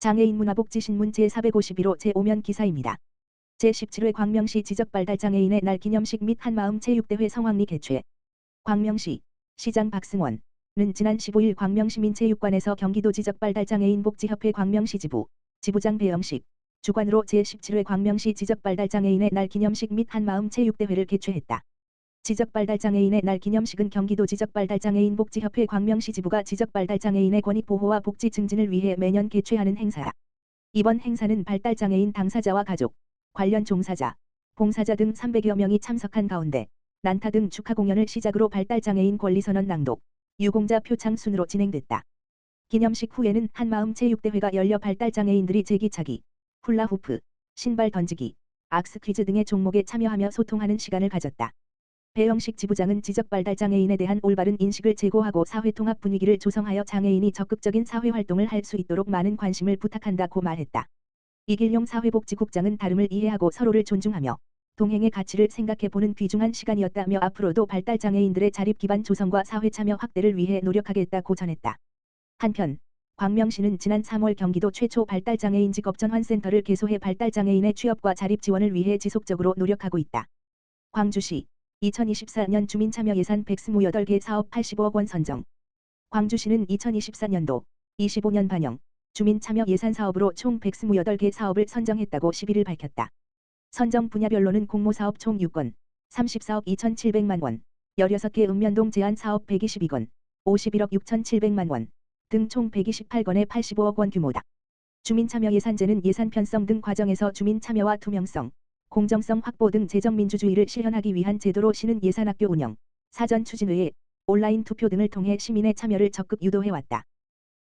장애인 문화복지신문 제451호 제5면 기사입니다. 제17회 광명시 지적발달장애인의 날 기념식 및 한마음 체육대회 성황리 개최. 광명시 시장 박승원은 지난 15일 광명시민체육관에서 경기도 지적발달장애인 복지협회 광명시 지부장 배영식 주관으로 제17회 광명시 지적발달장애인의 날 기념식 및 한마음 체육대회를 개최했다. 지적발달장애인의 날 기념식은 경기도 지적발달장애인 복지협회 광명시 지부가 지적발달장애인의 권익 보호와 복지 증진을 위해 매년 개최하는 행사다. 이번 행사는 발달장애인 당사자와 가족, 관련 종사자, 봉사자 등 300여 명이 참석한 가운데 난타 등 축하 공연을 시작으로 발달장애인 권리선언 낭독, 유공자 표창 순으로 진행됐다. 기념식 후에는 한마음 체육대회가 열려 발달장애인들이 제기차기, 훌라후프, 신발 던지기, 악스 퀴즈 등의 종목에 참여하며 소통하는 시간을 가졌다. 배영식 지부장은 지적발달장애인에 대한 올바른 인식을 제고하고 사회통합 분위기를 조성하여 장애인이 적극적인 사회활동을 할 수 있도록 많은 관심을 부탁한다고 말했다. 이길용 사회복지국장은 다름을 이해하고 서로를 존중하며 동행의 가치를 생각해보는 귀중한 시간이었다며 앞으로도 발달장애인들의 자립기반 조성과 사회참여 확대를 위해 노력하겠다고 전했다. 한편 광명시는 지난 3월 경기도 최초 발달장애인 직업전환센터를 개소해 발달장애인의 취업과 자립 지원을 위해 지속적으로 노력하고 있다. 광주시 2024년 주민참여 예산 128개 사업 85억 원 선정. 광주시는 2024년도 25년 반영 주민참여 예산 사업으로 총 128개 사업을 선정했다고 11일 밝혔다. 선정 분야별로는 공모사업 총 6건, 34억 2,700만 원, 16개 읍면동 제한 사업 122건, 51억 6,700만 원 등 총 128건의 85억 원 규모다. 주민참여 예산제는 예산 편성 등 과정에서 주민참여와 투명성, 공정성 확보 등 재정민주주의를 실현하기 위한 제도로 시는 예산학교 운영, 사전 추진의회, 온라인 투표 등을 통해 시민의 참여를 적극 유도해왔다.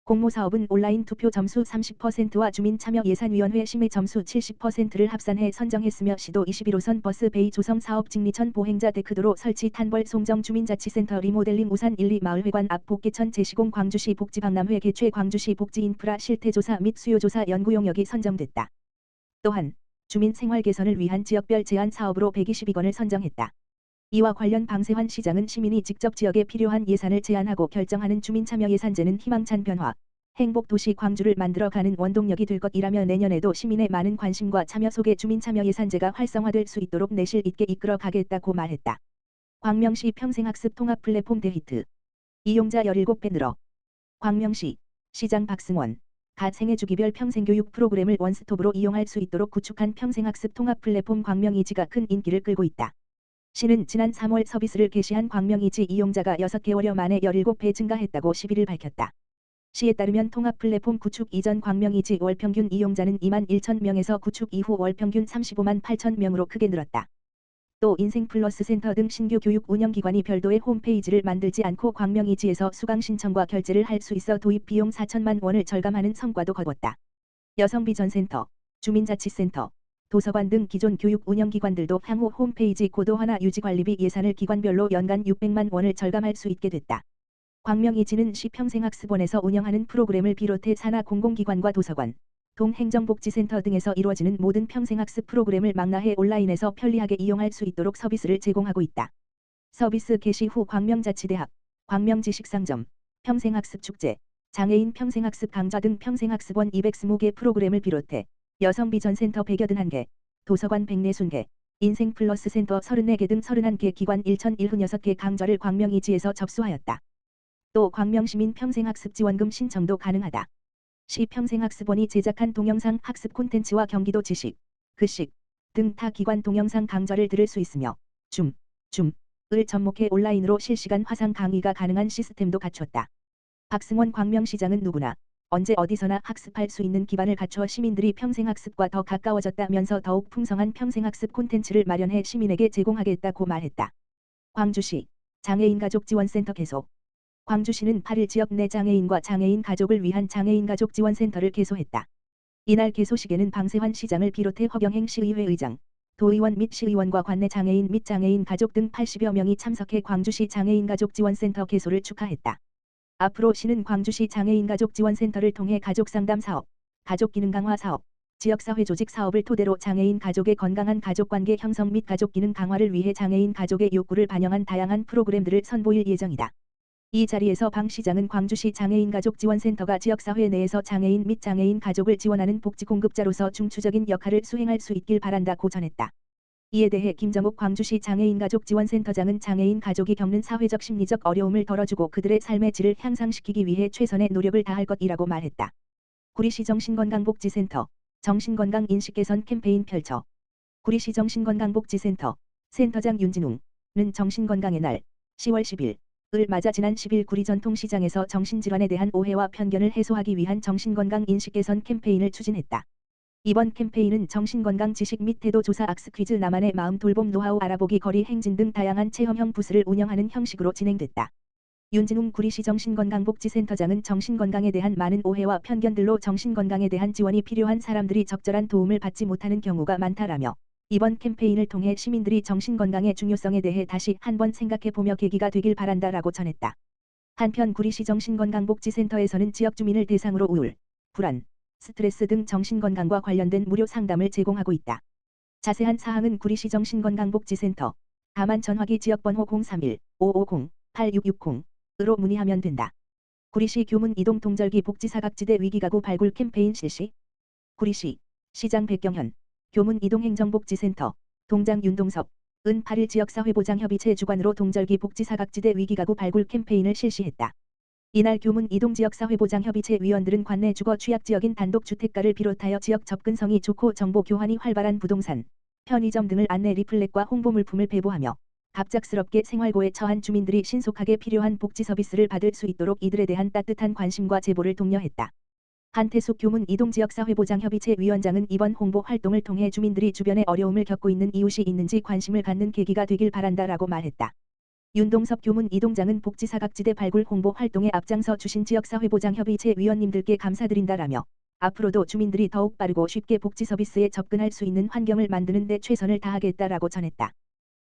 공모사업은 온라인 투표 점수 30%와 주민참여 예산위원회 심의 점수 70%를 합산해 선정했으며 시도 21호선 버스 베이 조성 사업 직리천 보행자 데크도로 설치 탄벌 송정 주민자치센터 리모델링 우산 1, 2 마을회관 앞 복개천 제시공 광주시 복지박람회 개최 광주시 복지인프라 실태조사 및 수요조사 연구용역이 선정됐다. 또한 주민 생활 개선을 위한 지역별 제안 사업으로 122건을 선정했다. 이와 관련 방세환 시장은 시민이 직접 지역에 필요한 예산을 제안하고 결정하는 주민참여 예산제는 희망찬 변화, 행복도시 광주를 만들어가는 원동력이 될 것이라며 내년에도 시민의 많은 관심과 참여 속에 주민참여 예산제가 활성화될 수 있도록 내실 있게 이끌어 가겠다고 말했다. 광명시 평생학습 통합 플랫폼 대히트. 이용자 17배 늘어. 광명시 시장 박승원 가 생애주기별 평생교육 프로그램을 원스톱으로 이용할 수 있도록 구축한 평생학습 통합 플랫폼 광명이지가 큰 인기를 끌고 있다. 시는 지난 3월 서비스를 개시한 광명이지 이용자가 6개월여 만에 17배 증가했다고 11일 밝혔다. 시에 따르면 통합 플랫폼 구축 이전 광명이지 월평균 이용자는 2만 1천 명에서 구축 이후 월평균 35만 8천 명으로 크게 늘었다. 또 인생플러스 센터 등 신규 교육 운영기관이 별도의 홈페이지를 만들지 않고 광명이지에서 수강 신청과 결제를 할 수 있어 도입 비용 4천만 원을 절감하는 성과도 거뒀다. 여성비전센터, 주민자치센터, 도서관 등 기존 교육 운영기관들도 향후 홈페이지 고도화나 유지관리비 예산을 기관별로 연간 600만 원을 절감할 수 있게 됐다. 광명이지는 시 평생학습원에서 운영하는 프로그램을 비롯해 산하 공공기관과 도서관, 동행정복지센터 등에서 이루어지는 모든 평생학습 프로그램을 망라해 온라인에서 편리하게 이용할 수 있도록 서비스를 제공하고 있다. 서비스 개시 후 광명자치대학, 광명지식상점, 평생학습축제, 장애인 평생학습 강좌 등 평생학습원 220개 프로그램을 비롯해 여성비전센터 181개, 도서관 140개, 인생플러스 센터 34개 등 31개 기관 1,076개 강좌를 광명이지에서 접수하였다. 또 광명시민 평생학습 지원금 신청도 가능하다. 시 평생학습원이 제작한 동영상 학습 콘텐츠와 경기도 지식, 글식 등 타 기관 동영상 강좌를 들을 수 있으며 줌을 접목해 온라인으로 실시간 화상 강의가 가능한 시스템도 갖췄다. 박승원 광명시장은 누구나 언제 어디서나 학습할 수 있는 기반을 갖춰 시민들이 평생학습과 더 가까워졌다면서 더욱 풍성한 평생학습 콘텐츠를 마련해 시민에게 제공하겠다고 말했다. 광주시 장애인가족지원센터 개소. 광주시는 8일 지역 내 장애인과 장애인 가족을 위한 장애인가족 지원센터를 개소했다. 이날 개소식에는 방세환 시장을 비롯해 허경행 시의회 의장, 도의원 및 시의원과 관내 장애인 및 장애인 가족 등 80여 명이 참석해 광주시 장애인가족 지원센터 개소를 축하했다. 앞으로 시는 광주시 장애인가족 지원센터를 통해 가족상담 사업, 가족기능 강화 사업, 지역사회 조직 사업을 토대로 장애인 가족의 건강한 가족관계 형성 및 가족기능 강화를 위해 장애인 가족의 욕구를 반영한 다양한 프로그램들을 선보일 예정이다. 이 자리에서 방 시장은 광주시 장애인 가족 지원센터가 지역사회 내에서 장애인 및 장애인 가족을 지원하는 복지 공급자로서 중추적인 역할을 수행할 수 있길 바란다고 전했다. 이에 대해 김정욱 광주시 장애인 가족 지원센터장은 장애인 가족이 겪는 사회적 심리적 어려움을 덜어주고 그들의 삶의 질을 향상시키기 위해 최선의 노력을 다할 것이라고 말했다. 구리시 정신건강복지센터 정신건강 인식개선 캠페인 펼쳐. 구리시 정신건강복지센터 센터장 윤진웅은 정신건강의 날 10월 10일 을 맞아 지난 10일 구리 전통시장에서 정신질환에 대한 오해와 편견을 해소하기 위한 정신건강 인식개선 캠페인을 추진했다. 이번 캠페인은 정신건강 지식 및 태도 조사 악스 퀴즈 나만의 마음 돌봄 노하우 알아보기 거리 행진 등 다양한 체험형 부스를 운영하는 형식으로 진행됐다. 윤진웅 구리시 정신건강복지센터장은 정신건강에 대한 많은 오해와 편견들로 정신건강에 대한 지원이 필요한 사람들이 적절한 도움을 받지 못하는 경우가 많다라며 이번 캠페인을 통해 시민들이 정신건강의 중요성에 대해 다시 한번 생각해보며 계기가 되길 바란다라고 전했다. 한편 구리시 정신건강복지센터에서는 지역 주민을 대상으로 우울, 불안, 스트레스 등 정신건강과 관련된 무료 상담을 제공하고 있다. 자세한 사항은 구리시 정신건강복지센터 다만 전화기 지역번호 031-550-8660으로 문의하면 된다. 구리시 교문 이동 동절기 복지사각지대 위기가구 발굴 캠페인 실시. 구리시 시장 백경현 교문 이동 행정복지센터 동장 윤동섭 은 8일 지역사회보장협의체 주관으로 동절기 복지사각지대 위기가구 발굴 캠페인을 실시했다. 이날 교문 이동 지역사회보장협의체 위원들은 관내 주거 취약지역인 단독주택가를 비롯하여 지역 접근성이 좋고 정보 교환이 활발한 부동산, 편의점 등을 안내 리플렛과 홍보 물품을 배부하며 갑작스럽게 생활고에 처한 주민들이 신속하게 필요한 복지 서비스를 받을 수 있도록 이들에 대한 따뜻한 관심과 제보를 독려했다. 한태숙 교문 이동 지역사회보장협의체 위원장은 이번 홍보 활동을 통해 주민들이 주변에 어려움을 겪고 있는 이웃이 있는지 관심을 갖는 계기가 되길 바란다라고 말했다. 윤동섭 교문 이동장은 복지사각지대 발굴 홍보 활동에 앞장서 주신 지역사회보장협의체 위원님들께 감사드린다라며 앞으로도 주민들이 더욱 빠르고 쉽게 복지 서비스에 접근할 수 있는 환경을 만드는 데 최선을 다하겠다라고 전했다.